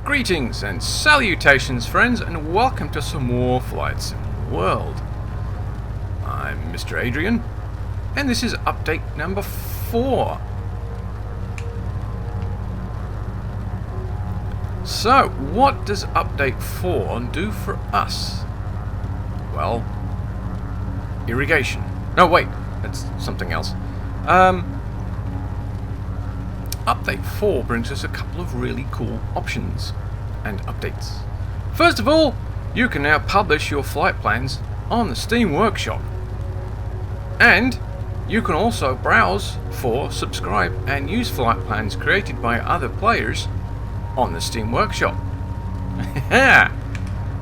Greetings and salutations, friends, and welcome to some more Flights in the World. I'm Mr. Adrian, and this is update number 4. So, what does update 4 do for us? Well, irrigation. No, wait, that's something else. Update 4 brings us a couple of really cool options and updates. First of all, you can now publish your flight plans on the Steam Workshop. And you can also browse for, subscribe and use flight plans created by other players on the Steam Workshop.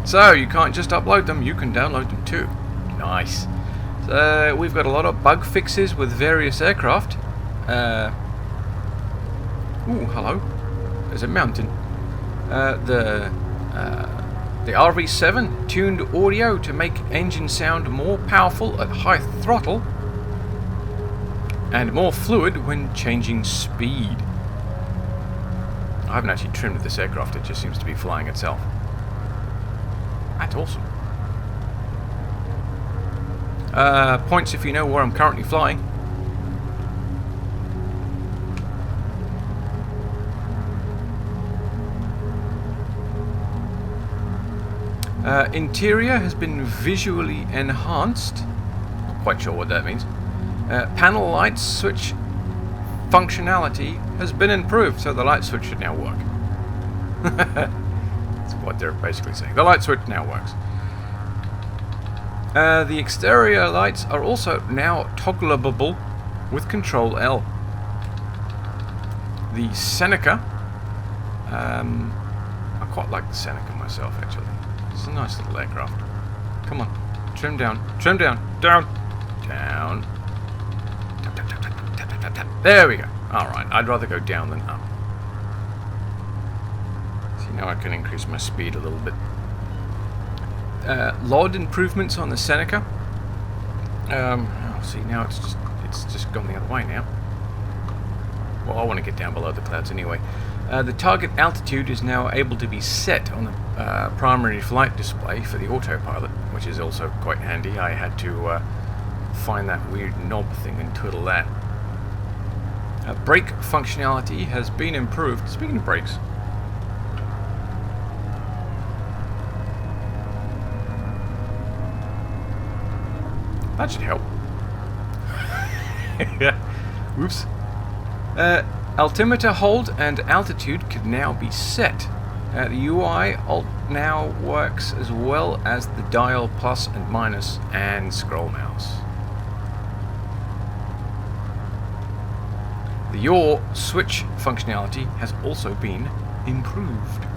So you can't just upload them, you can download them too. Nice. So we've got a lot of bug fixes with various aircraft. Ooh, hello. There's a mountain. The RV7 tuned audio to make engine sound more powerful at high throttle and more fluid when changing speed. I haven't actually trimmed this aircraft, it just seems to be flying itself. That's awesome. Points if you know where I'm currently flying. Interior has been visually enhanced. Not quite sure what that means. Panel light switch functionality has been improved, so the light switch should now work. That's what they're basically saying. The light switch now works. The exterior lights are also now toggleable with Control L. The Seneca. I quite like the Seneca myself, actually. It's a nice little aircraft. Come on, trim down, down, down. Tap. There we go. Alright, I'd rather go down than up. See, now I can increase my speed a little bit. LOD improvements on the Seneca. See, now it's just gone the other way now. Well, I want to get down below the clouds anyway. The target altitude is now able to be set on the primary flight display for the autopilot, which is also quite handy. I had to find that weird knob thing and twiddle that. Brake functionality has been improved. Speaking of brakes, that should help. Whoops. Altimeter hold and altitude can now be set. The UI now works as well as the dial plus and minus and scroll mouse. The yaw switch functionality has also been improved. I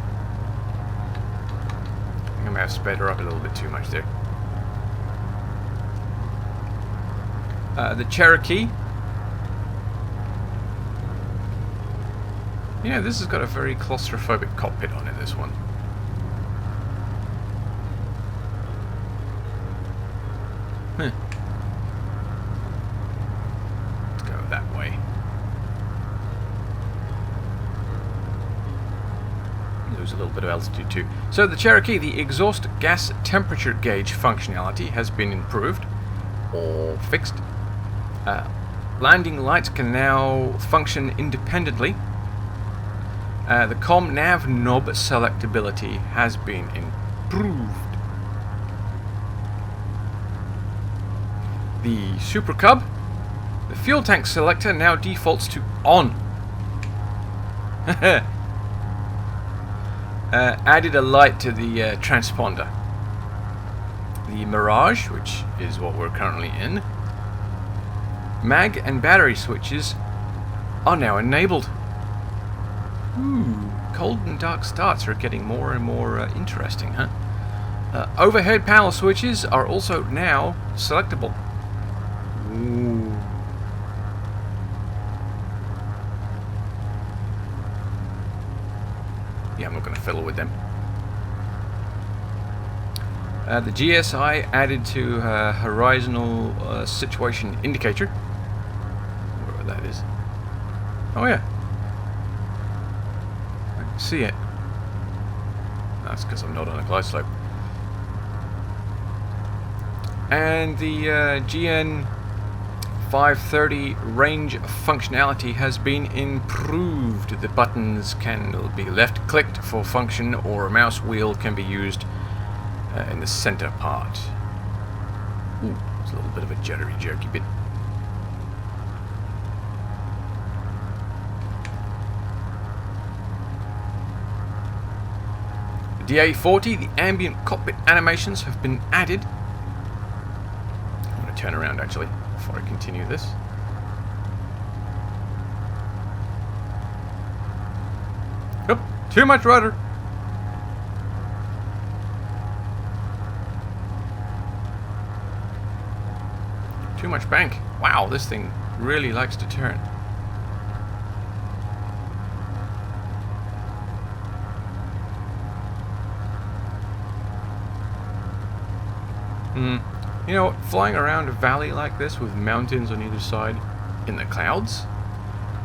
think I may have sped her up a little bit too much there. The Cherokee. Yeah, this has got a very claustrophobic cockpit on it, this one. Let's go that way. Lose a little bit of altitude too. So the Cherokee, the exhaust gas temperature gauge functionality has been improved or fixed. Landing lights can now function independently. The COM nav knob selectability has been improved. The Super Cub, the fuel tank selector now defaults to on. Added a light to the transponder. The Mirage, which is what we're currently in, mag and battery switches are now enabled. Ooh, cold and dark starts are getting more and more interesting, huh? Overhead panel switches are also now selectable. Ooh. Yeah, I'm not going to fiddle with them. The GSI added to horizontal situation indicator. Whatever that is. Oh yeah. see it. That's because I'm not on a glide slope. And the GN 530 range functionality has been improved. The buttons can be left clicked for function, or a mouse wheel can be used in the center part. Ooh, it's a little bit of a jittery jerky bit. The DA40, the ambient cockpit animations have been added. I'm going to turn around actually before I continue this. Oop, too much rudder. Too much bank. Wow, this thing really likes to turn. You know, flying around a valley like this with mountains on either side in the clouds,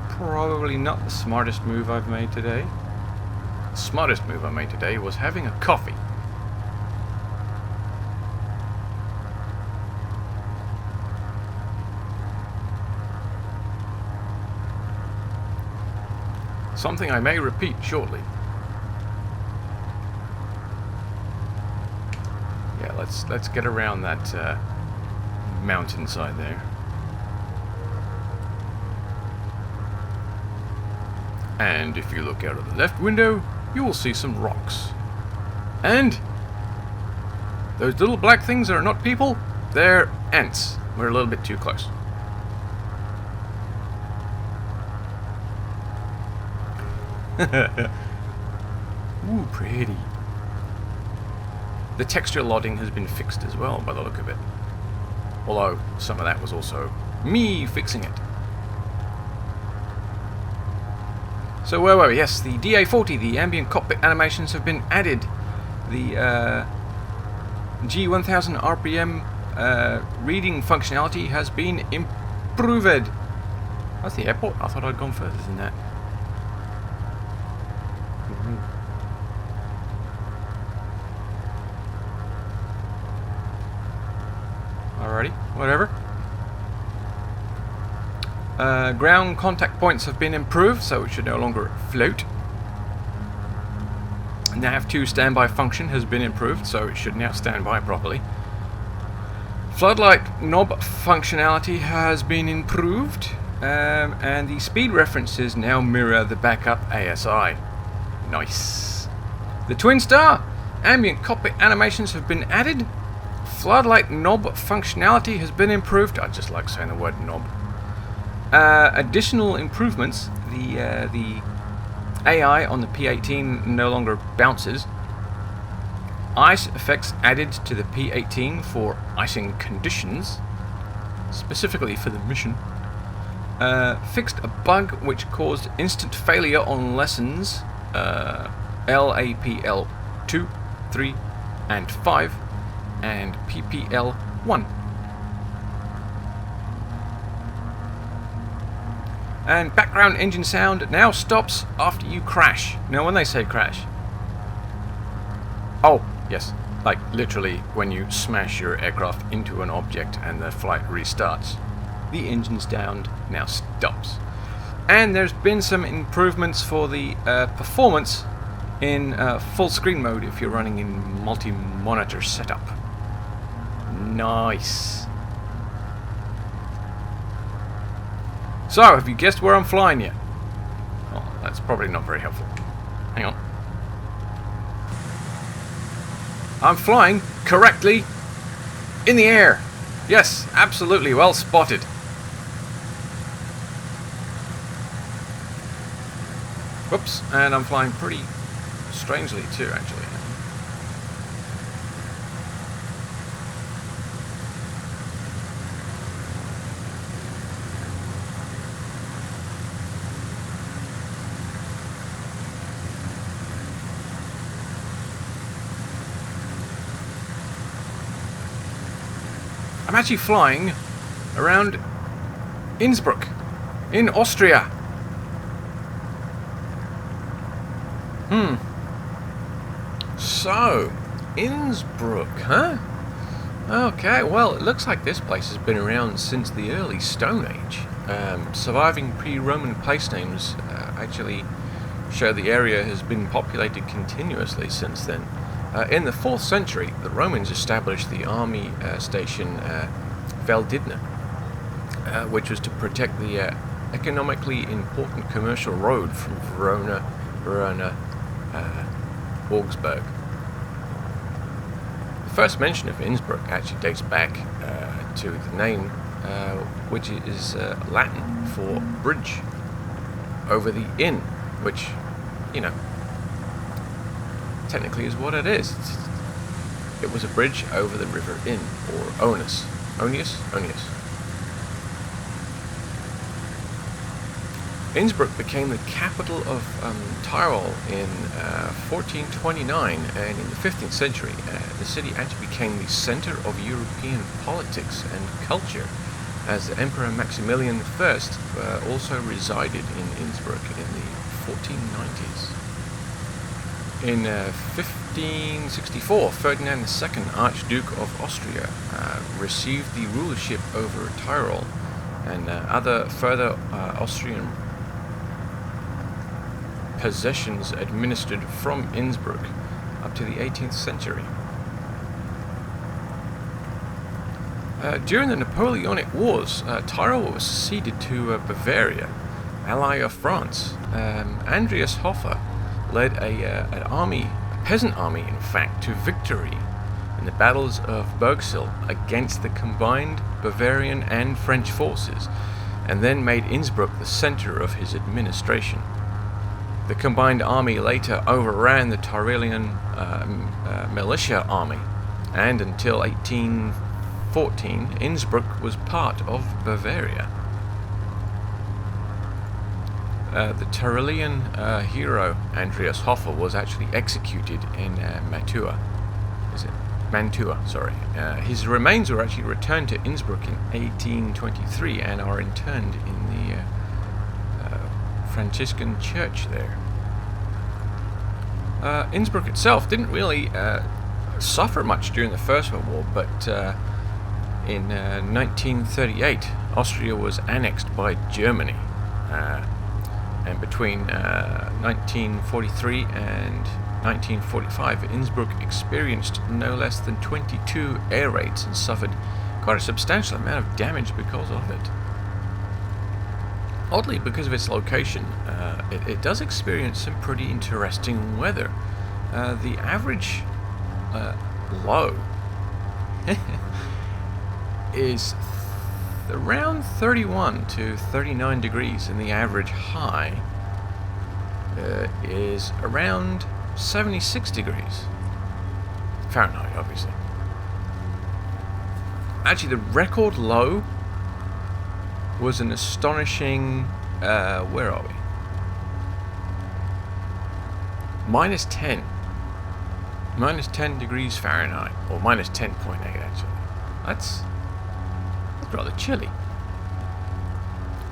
probably not the smartest move I've made today. The smartest move I made today was having a coffee. Something I may repeat shortly. Yeah, let's get around that mountainside there. And if you look out of the left window, you will see some rocks. And those little black things are not people, they're ants. We're a little bit too close. Ooh, pretty. The texture lodding has been fixed as well, by the look of it. Although, some of that was also me fixing it. So where were we? Yes, the DA40, the ambient cockpit animations have been added. The G1000 RPM reading functionality has been improved. That's the airport. I thought I'd gone further than that. Alrighty, whatever. Ground contact points have been improved, so it should no longer float. Nav2 standby function has been improved, so it should now stand by properly. Floodlight knob functionality has been improved, and the speed references now mirror the backup ASI. Nice. The Twin Star ambient cockpit animations have been added. Floodlight knob functionality has been improved. I just like saying the word knob. Additional improvements. The AI on the P18 no longer bounces. Ice effects added to the P18 for icing conditions, specifically for the mission. Fixed a bug which caused instant failure on lessons LAPL 2, 3, and 5, and PPL 1. And background engine sound now stops after you crash. Now when they say crash, oh yes, like literally when you smash your aircraft into an object and the flight restarts, the engine sound now stops. And there's been some improvements for the performance in full screen mode if you're running in multi-monitor setup. Nice. So, have you guessed where I'm flying yet? Oh, that's probably not very helpful. Hang on. I'm flying correctly in the air. Yes, absolutely well spotted. Whoops, and I'm flying pretty strangely too, actually. I'm actually flying around Innsbruck in Austria. Hmm. So, Innsbruck, huh? Okay, well, it looks like this place has been around since the early Stone Age. Surviving pre-Roman place names actually show the area has been populated continuously since then. In the 4th century, the Romans established the army station Veldidna, which was to protect the economically important commercial road from Verona, Augsburg. The first mention of Innsbruck actually dates back to the name, which is Latin for bridge over the Inn, which, you know, technically is what it is. It was a bridge over the River Inn, or Onus. Onius? Innsbruck became the capital of Tyrol in 1429, and in the 15th century, the city actually became the center of European politics and culture, as the Emperor Maximilian I also resided in Innsbruck in the 1490s. In 1564, Ferdinand II, Archduke of Austria, received the rulership over Tyrol and other further Austrian possessions administered from Innsbruck up to the 18th century. During the Napoleonic Wars, Tyrol was ceded to Bavaria, ally of France. Andreas Hofer led an army, a peasant army in fact, to victory in the battles of Bergsil against the combined Bavarian and French forces, and then made Innsbruck the center of his administration. The combined army later overran the Tyrolean militia army, and until 1814, Innsbruck was part of Bavaria. The Tyrolean hero Andreas Hofer was actually executed in Mantua. Sorry. His remains were actually returned to Innsbruck in 1823 and are interned in the Franciscan church there. Innsbruck itself didn't really suffer much during the First World War, but in 1938, Austria was annexed by Germany. And between 1943 and 1945, Innsbruck experienced no less than 22 air raids and suffered quite a substantial amount of damage because of it. Oddly, because of its location, it does experience some pretty interesting weather. The average low is around 31 to 39 degrees, and the average high is around 76 degrees Fahrenheit, obviously. Actually, the record low was an astonishing, where are we? Minus 10 degrees Fahrenheit, or minus 10.8 actually. That's rather chilly.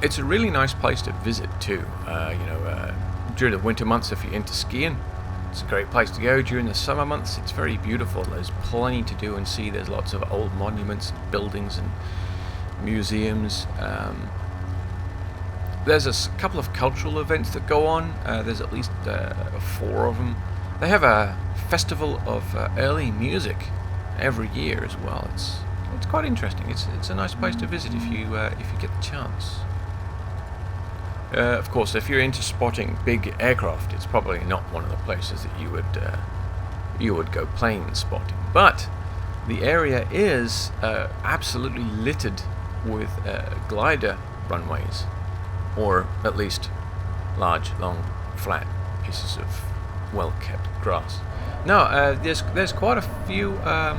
It's a really nice place to visit too. During the winter months, if you're into skiing, it's a great place to go. During the summer months, it's very beautiful. There's plenty to do and see. There's lots of old monuments, and buildings, and museums. There's a couple of cultural events that go on. There's at least 4 of them. They have a festival of early music every year as well. It's quite interesting. It's a nice place to visit if you get the chance. Of course, if you're into spotting big aircraft, it's probably not one of the places that you would go plane spotting. But the area is absolutely littered with glider runways, or at least large, long, flat pieces of well-kept grass. No, there's quite a few. How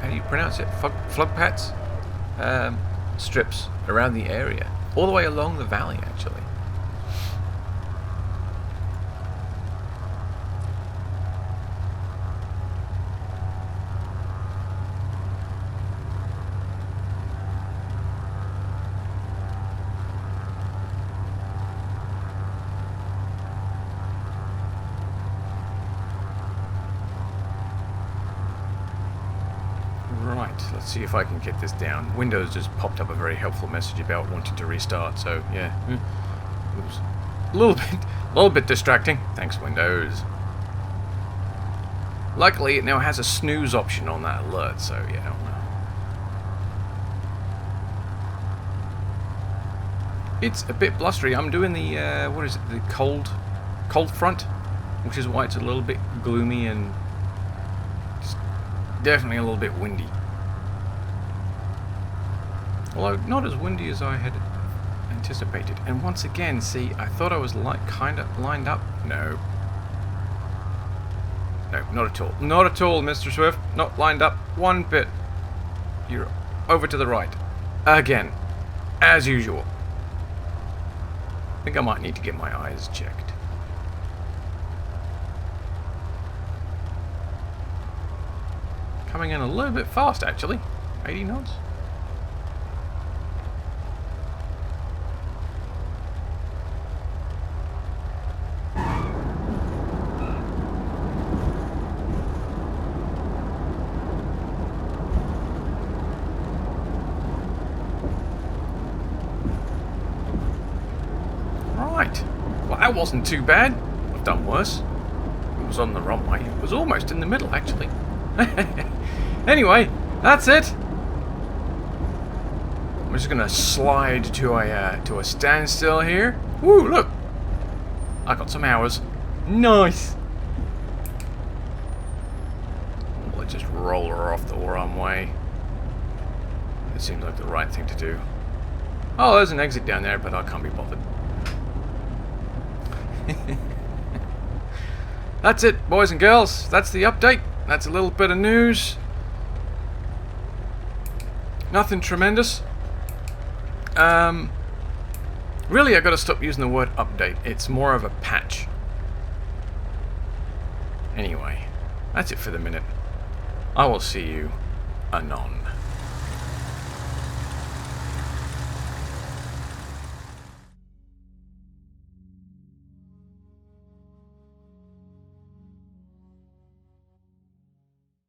do you pronounce it? Flugpads strips around the area, all the way along the valley, actually. let's see if I can get this down. Windows just popped up a very helpful message about wanting to restart, so yeah. It was a little bit distracting. Thanks, Windows. Luckily, it now has a snooze option on that alert, so yeah. It's a bit blustery. I'm doing the what is it? The cold front, which is why it's a little bit gloomy and just definitely a little bit windy. Although not as windy as I had anticipated. And once again, see, I thought I was kind of lined up. No, not at all. Not at all, Mr. Swift. Not lined up one bit. You're over to the right again, as usual. I think I might need to get my eyes checked. Coming in a little bit fast, actually. 80 knots. Well, that wasn't too bad. I've done worse. It was on the wrong way. It was almost in the middle, actually. Anyway, that's it. I'm just gonna slide to a standstill here. Woo! Look, I got some hours. Nice. Let's just roll her off the wrong way. It seems like the right thing to do. Oh, there's an exit down there, but I can't be bothered. That's it, boys and girls. That's the update. That's a little bit of news. Nothing tremendous. Really, I got to stop using the word update. It's more of a patch. Anyway, that's it for the minute. I will see you anon.